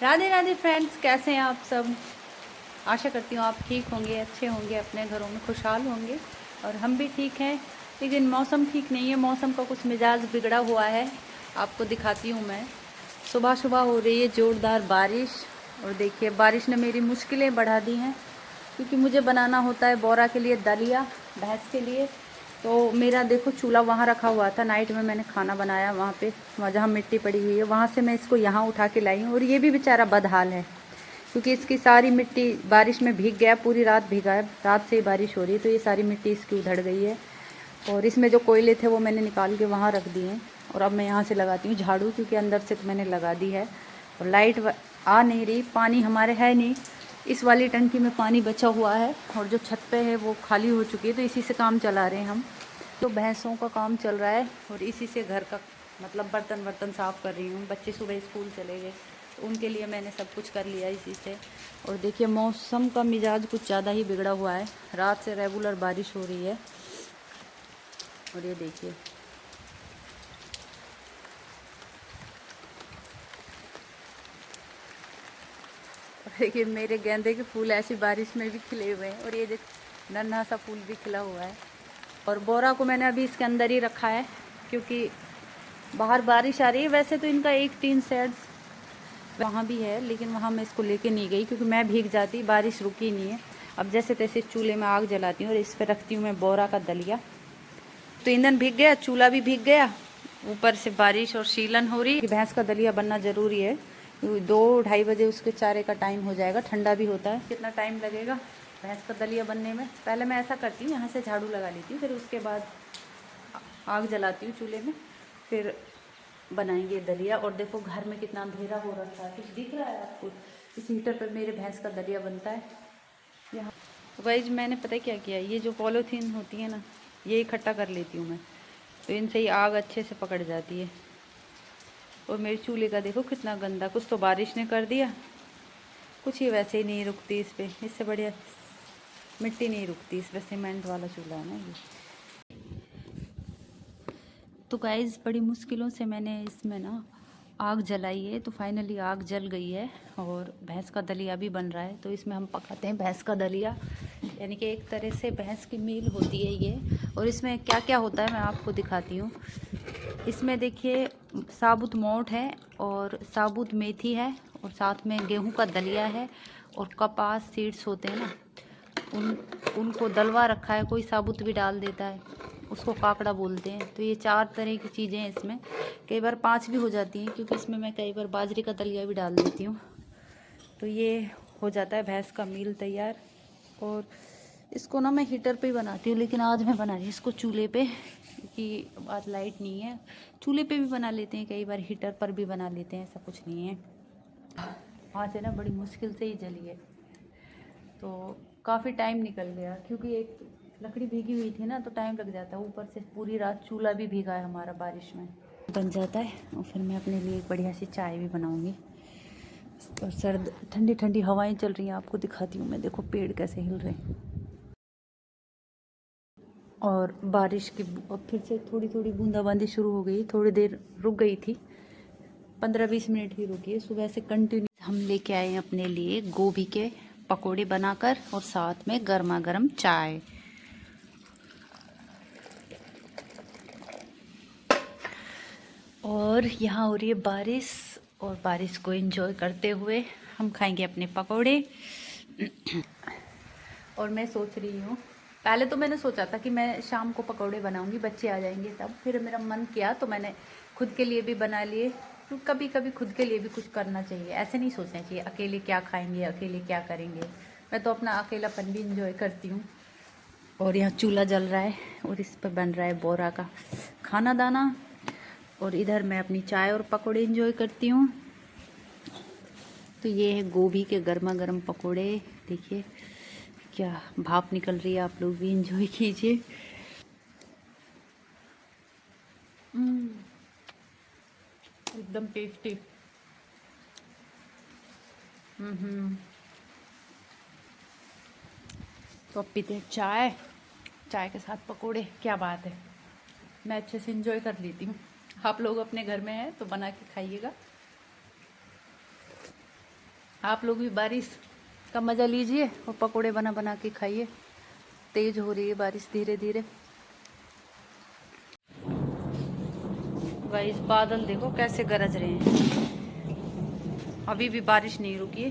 Radhe Radhe friends, कैसे हैं आप सब। आशा करती हूँ आप ठीक होंगे, अच्छे होंगे, अपने घरों में खुशहाल होंगे। और हम भी ठीक हैं, लेकिन मौसम ठीक नहीं है। मौसम का कुछ मिजाज बिगड़ा हुआ है। आपको दिखाती हूँ मैं। सुबह सुबह हो रही है ज़ोरदार बारिश। और देखिए बारिश ने मेरी मुश्किलें बढ़ा दी हैं, क्योंकि मुझे बनाना होता है बोरा के लिए दलिया, भैंस के लिए। तो मेरा देखो चूल्हा वहाँ रखा हुआ था, नाइट में मैंने खाना बनाया वहाँ पे, वहाँ जहाँ मिट्टी पड़ी हुई है वहाँ से मैं इसको यहाँ उठा के लाई हूँ। और ये भी बेचारा बदहाल है, क्योंकि इसकी सारी मिट्टी बारिश में भीग गया, पूरी रात भीगा है। रात से ही बारिश हो रही है तो ये सारी मिट्टी इसकी उधड़ गई है। और इसमें जो कोयले थे वो मैंने निकाल के वहाँ रख दिए हैं। और अब मैं यहाँ से लगाती हूँ झाड़ू, क्योंकि अंदर से तो मैंने लगा दी है। और लाइट आ नहीं रही, पानी हमारे है नहीं। इस वाली टंकी में पानी बचा हुआ है, और जो छत पे है वो खाली हो चुकी है, तो इसी से काम चला रहे हैं हम। तो भैंसों का काम चल रहा है, और इसी से घर का मतलब बर्तन वर्तन साफ़ कर रही हूँ। बच्चे सुबह स्कूल चले गए तो उनके लिए मैंने सब कुछ कर लिया इसी से। और देखिए मौसम का मिजाज कुछ ज़्यादा ही बिगड़ा हुआ है, रात से रेगुलर बारिश हो रही है। और ये देखिए देखिए मेरे गेंदे के फूल ऐसी बारिश में भी खिले हुए हैं। और ये देख नन्हा सा फूल भी खिला हुआ है। और बोरा को मैंने अभी इसके अंदर ही रखा है, क्योंकि बाहर बारिश आ रही है। वैसे तो इनका एक टीन शेड्स वहाँ भी है, लेकिन वहाँ मैं इसको लेके नहीं गई, क्योंकि मैं भीग जाती, बारिश रुकी नहीं है। अब जैसे तैसे चूल्हे में आग जलाती हूँ और इस पर रखती हूँ मैं बोरा का दलिया। तो ईंधन भीग गया, चूल्हा भी भीग गया, ऊपर से बारिश और शीलन हो रही है। भैंस का दलिया बनना ज़रूरी है। 2-2:30 बजे उसके चारे का टाइम हो जाएगा, ठंडा भी होता है। कितना टाइम लगेगा भैंस का दलिया बनने में। पहले मैं ऐसा करती हूँ, यहाँ से झाड़ू लगा लेती हूँ, फिर उसके बाद आग जलाती हूँ चूल्हे में, फिर बनाएंगे दलिया। और देखो घर में कितना अंधेरा हो रखा है, कुछ दिख रहा है आपको। इस हीटर पर मेरे भैंस का दलिया बनता है यहाँ। तो गाइस मैंने पता है क्या किया, ये जो पॉलीथीन होती है ना, ये इकट्ठा कर लेती हूँ मैं, तो इनसे ही आग अच्छे से पकड़ जाती है। और मेरे चूल्हे का देखो कितना गंदा, कुछ तो बारिश ने कर दिया, कुछ ही वैसे ही नहीं रुकती इस पर। इससे बढ़िया मिट्टी नहीं रुकती इस पर, सीमेंट वाला चूल्हा है ना ये। तो गाइस बड़ी मुश्किलों से मैंने इसमें ना आग जलाई है, तो फाइनली आग जल गई है। और भैंस का दलिया भी बन रहा है, तो इसमें हम पकाते हैं भैंस का दलिया, यानी कि एक तरह से भैंस की मील होती है ये। और इसमें क्या क्या होता है मैं आपको दिखाती हूँ। इसमें देखिए साबुत मोठ है, और साबुत मेथी है, और साथ में गेहूं का दलिया है, और कपास सीड्स होते हैं ना, उनको दलवा रखा है। कोई साबुत भी डाल देता है, उसको काकड़ा बोलते हैं। तो ये 4 तरह की चीज़ें हैं इसमें, कई बार 5 भी हो जाती हैं, क्योंकि इसमें मैं कई बार बाजरे का दलिया भी डाल देती हूँ। तो ये हो जाता है भैंस का मील तैयार। और इसको ना मैं हीटर पे ही बनाती हूँ, लेकिन आज मैं बना रही हूँ इसको चूल्हे पे, क्योंकि आज लाइट नहीं है। चूल्हे पे भी बना लेते हैं, कई बार हीटर पर भी बना लेते हैं, ऐसा कुछ नहीं है। आज है ना बड़ी मुश्किल से ही जली है, तो काफ़ी टाइम निकल गया, क्योंकि एक लकड़ी भीगी हुई थी ना, तो टाइम लग जाता है। ऊपर से पूरी रात चूल्हा भी भीगा है हमारा बारिश में। बन जाता है, और फिर मैं अपने लिए एक बढ़िया सी चाय भी बनाऊंगी। और सर्द ठंडी ठंडी हवाएं चल रही हैं, आपको दिखाती हूँ मैं। देखो पेड़ कैसे हिल रहे हैं। और बारिश की अब फिर से थोड़ी थोड़ी बूंदाबांदी शुरू हो गई। थोड़ी देर रुक गई थी, 15-20 मिनट ही रुकी है। सुबह से कंटिन्यू हम लेके आए हैं अपने लिए गोभी के पकोड़े बनाकर, और साथ में गर्मा गर्म चाय। और यहाँ हो रही है बारिश, और बारिश को एंजॉय करते हुए हम खाएंगे अपने पकोड़े। और मैं सोच रही हूँ, पहले तो मैंने सोचा था कि मैं शाम को पकोड़े बनाऊंगी, बच्चे आ जाएंगे तब। फिर मेरा मन किया तो मैंने खुद के लिए भी बना लिए। तो कभी कभी खुद के लिए भी कुछ करना चाहिए, ऐसे नहीं सोचना चाहिए अकेले क्या खाएंगे, अकेले क्या करेंगे। मैं तो अपना अकेलापन भी इंजॉय करती हूँ। और यहाँ चूल्हा जल रहा है, और इस पर बन रहा है बोरा का खाना दाना। और इधर मैं अपनी चाय और पकोड़े इंजॉय करती हूँ। तो ये है गोभी के गर्मा गर्म पकोड़े। देखिए क्या भाप निकल रही है, आप लोग भी इंजॉय कीजिए। एकदम टेस्टी। तो अब पीते हैं चाय, चाय के साथ पकोड़े, क्या बात है। मैं अच्छे से इंजॉय कर लेती हूँ। आप लोग अपने घर में हैं तो बना के खाइएगा। आप लोग भी बारिश का मज़ा लीजिए और पकोड़े बना बना के खाइए। तेज हो रही है बारिश धीरे धीरे। गाइस बादल देखो कैसे गरज रहे हैं, अभी भी बारिश नहीं रुकी है।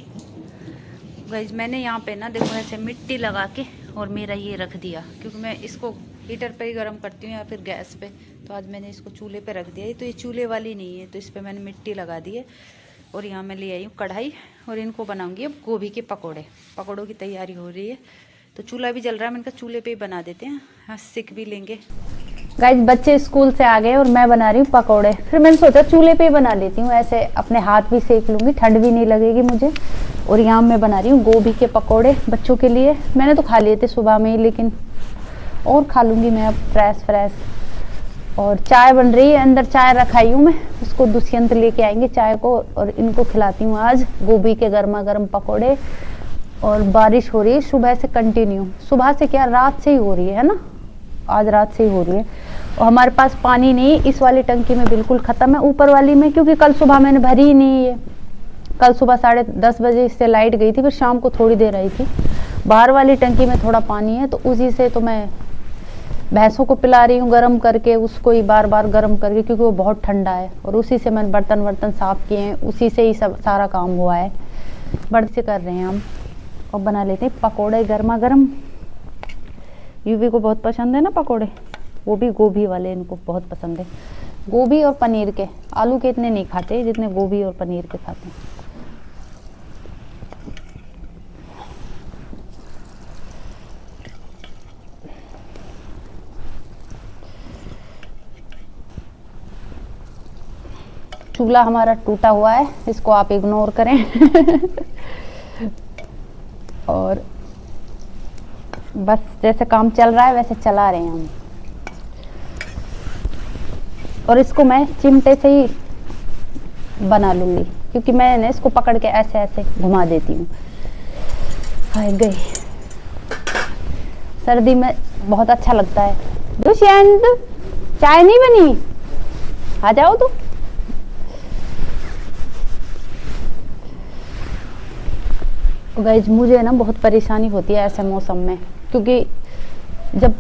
गाइस मैंने यहाँ पे ना देखो ऐसे मिट्टी लगा के और मेरा ये रख दिया, क्योंकि मैं इसको हीटर पे ही गर्म करती हूँ या फिर गैस पे। तो आज मैंने इसको चूल्हे पे रख दिया। तो ये चूल्हे वाली नहीं है, तो इस पर मैंने मिट्टी लगा दी है। और यहाँ मैं ले आई हूँ कढ़ाई और इनको बनाऊँगी अब गोभी के पकोड़े। पकोड़ों की तैयारी हो रही है, तो चूल्हा भी जल रहा है। मैंने कहा चूल्हे पे ही बना देते हैं, हाँ सीख भी लेंगे। गाइस बच्चे स्कूल से आ गए और मैं बना रही हूँ पकोड़े। फिर मैंने सोचा चूल्हे पे ही बना लेती हूँ, ऐसे अपने हाथ भी सेक लूँगी, ठंड भी नहीं लगेगी मुझे। और यहाँ मैं बना रही हूँ गोभी के पकोड़े बच्चों के लिए। मैंने तो खा लिए थे सुबह में ही, लेकिन और खा लूँगी मैं अब फ्रेश। और चाय बन रही है, अंदर चाय रखाई हूँ मैं, उसको दुष्यंत लेके आएंगे चाय को, और इनको खिलाती हूँ आज गोभी के गर्मा गर्म पकोड़े। और बारिश हो रही है सुबह से कंटिन्यू, सुबह से क्या रात से ही हो रही है ना, आज रात से ही हो रही है। और हमारे पास पानी नहीं, इस वाली टंकी में बिल्कुल ख़त्म है, ऊपर वाली में क्योंकि कल सुबह मैंने भरी ही नहीं है। कल सुबह 10:30 बजे इससे लाइट गई थी, फिर शाम को थोड़ी देर आई थी। बाहर वाली टंकी में थोड़ा पानी है, तो उसी से तो मैं भैंसों को पिला रही हूँ गर्म करके, उसको ही बार बार गर्म करके, क्योंकि वो बहुत ठंडा है। और उसी से मैंने बर्तन साफ़ किए हैं, उसी से ही सब सारा काम हुआ है। बर्तन से कर रहे हैं हम। और बना लेते हैं पकोड़े गर्मा गर्म। यूवी को बहुत पसंद है ना पकोड़े, वो भी गोभी वाले, इनको बहुत पसंद है। गोभी और पनीर के, आलू के इतने नहीं खाते जितने गोभी और पनीर के खाते हैं। चूल्हा हमारा टूटा हुआ है, इसको आप इग्नोर करें। और बस जैसे काम चल रहा है वैसे चला रहे हैं हम। और इसको मैं चिमटे से ही बना लूँगी, क्योंकि मैंने इसको पकड़ के ऐसे ऐसे घुमा देती हूँ। हाय गई, सर्दी में बहुत अच्छा लगता है। दुष्यंत चाय नहीं बनी, आ जाओ तो। गाइज मुझे ना बहुत परेशानी होती है ऐसे मौसम में, क्योंकि जब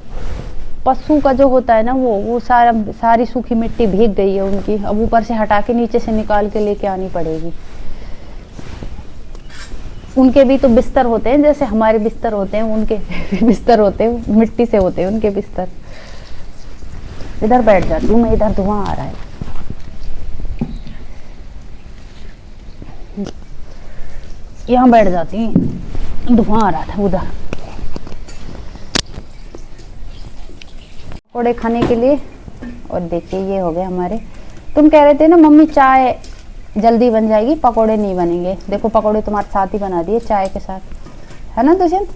पशु का जो होता है ना वो सारी सूखी मिट्टी भीग गई है उनकी, अब ऊपर से हटा के नीचे से निकाल के लेके आनी पड़ेगी। उनके भी तो बिस्तर होते हैं, जैसे हमारे बिस्तर होते हैं, उनके भी बिस्तर होते हैं, मिट्टी से होते हैं उनके बिस्तर। इधर बैठ जाती हूँ मैं, इधर धुआं आ रहा है। यहाँ बैठ जाती हूँ, धुआं आ रहा था उधर। पकोड़े खाने के लिए। और देखिए ये हो गए हमारे। तुम कह रहे थे ना मम्मी चाय जल्दी बन जाएगी, पकोड़े नहीं बनेंगे। देखो पकोड़े तुम्हारे साथ ही बना दिए चाय के साथ, है ना दुष्यंत?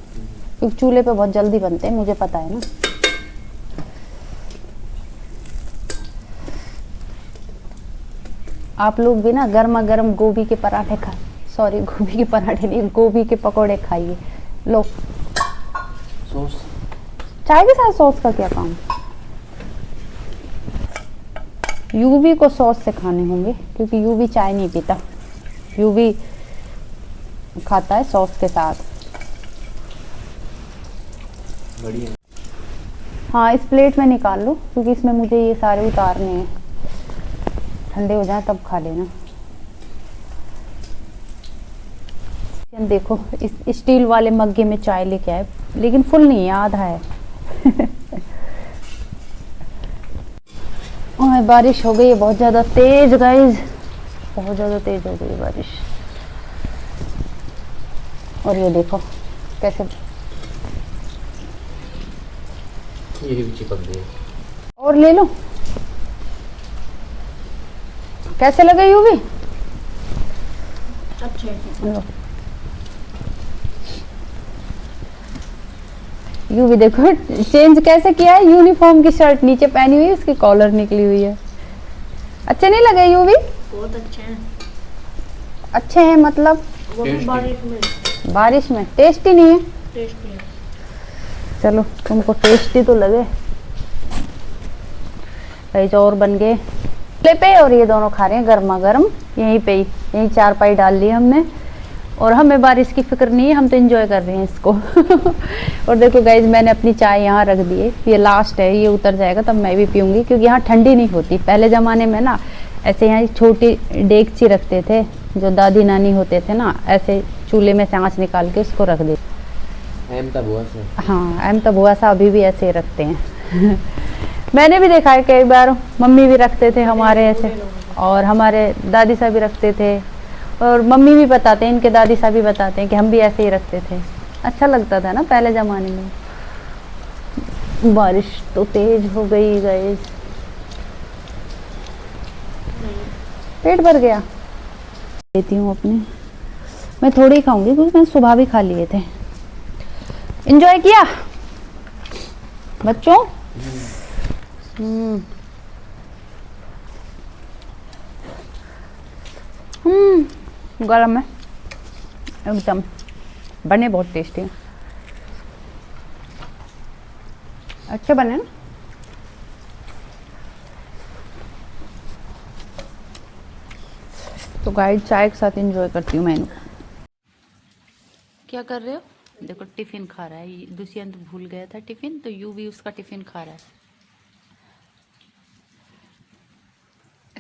क्योंकि चूल्हे पे बहुत जल्दी बनते हैं, मुझे पता है ना। आप लोग भी ना गर्मा गर्म गोभी के पराठे गोभी के पराठे नहीं, गोभी के पकोड़े खाइए। लो सॉस, चाय के साथ सॉस का क्या काम? यूवी को सॉस से खाने होंगे, क्योंकि यूवी चाय नहीं पीता, यूवी खाता है सॉस के साथ। बढ़िया। हाँ इस प्लेट में निकाल लो, क्योंकि इसमें मुझे ये सारे उतारने हैं, ठंडे हो जाए तब खा लेना। देखो इस स्टील वाले मग्गे में चाय लेके आए, लेकिन फुल नहीं है, आधा है। ओह बारिश हो गई है बहुत ज़्यादा तेज गाइज, बहुत ज़्यादा तेज हो गई है बारिश। और ये देखो कैसे ये भी चिपक गई। और ले लो। कैसे लगे यूवी? अच्छे। यूवी देखो चेंज कैसे किया है, यूनिफॉर्म की शर्ट नीचे पहनी हुई है, उसकी कॉलर निकली हुई है। अच्छे नहीं लगे यूवी? बहुत अच्छे हैं। अच्छे हैं मतलब? वो भी बारिश में टेस्टी नहीं है? टेस्टी है। चलो तुमको टेस्टी तो लगे। कई और बन गए पे, और ये दोनों खा रहे हैं गर्मा गर्म, यहीं पे ही, यहीं चारपाई डाल ली हमने और हमें बारिश की फिक्र नहीं है, हम तो एंजॉय कर रहे हैं इसको। और देखो गाइज, मैंने अपनी चाय यहाँ रख दी है, ये लास्ट है, ये उतर जाएगा तब मैं भी पीऊँगी, क्योंकि यहाँ ठंडी नहीं होती। पहले ज़माने में ना ऐसे यहाँ छोटी डेगची रखते थे, जो दादी नानी होते थे ना, ऐसे चूल्हे में से आँच निकाल के उसको रख देते। एम तब हुआ से। हाँ, एम तब हुआ सा अभी भी ऐसे ही रखते हैं। मैंने भी देखा है कई बार, मम्मी भी रखते थे हमारे ऐसे, और हमारे दादी साहब भी रखते थे, और मम्मी भी बताते हैं, इनके दादी साहब भी बताते हैं कि हम भी ऐसे ही रखते थे। अच्छा लगता था ना पहले ज़माने में। बारिश तो तेज हो गई गाइस, पेट भर गया। लेती हूँ अपने, मैं थोड़ी ही खाऊंगी क्योंकि मैंने सुबह भी खा लिए थे। एंजॉय किया बच्चों? गरम है एकदम, बने बहुत टेस्टी हैं, अच्छे बने ना। तो गाइस, चाय के साथ एंजॉय करती हूँ मैं। क्या कर रहे हो? देखो टिफिन खा रहा है, दुष्यंत भूल गया था टिफिन, तो यू भी उसका टिफिन खा रहा है।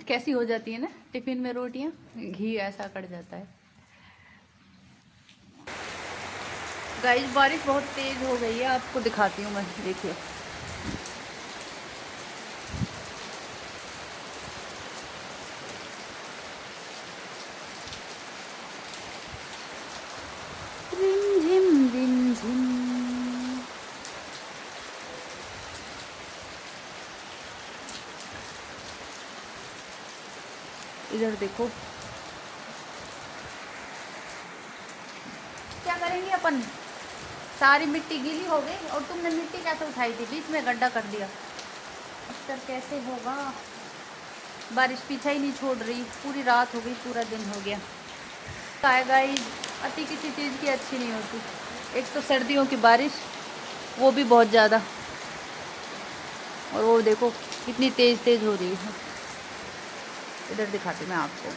कैसी हो जाती है ना टिफिन में रोटियां, घी ऐसा कट जाता है। गाइस, बारिश बहुत तेज हो गई है, आपको दिखाती हूँ मैं, देखिए। रिमझिम रिमझिम। इधर देखो, क्या करेंगे अपन, सारी मिट्टी गीली हो गई, और तुमने मिट्टी कैसे उठाई थी, बीच में गड्ढा कर दिया। अब तक कैसे होगा, बारिश पीछा ही नहीं छोड़ रही, पूरी रात हो गई, पूरा दिन हो गया। आएगा ही, अति किसी चीज़ की अच्छी नहीं होती। एक तो सर्दियों की बारिश, वो भी बहुत ज़्यादा, और वो देखो कितनी तेज़ तेज़ हो रही है। इधर दिखाती मैं आपको।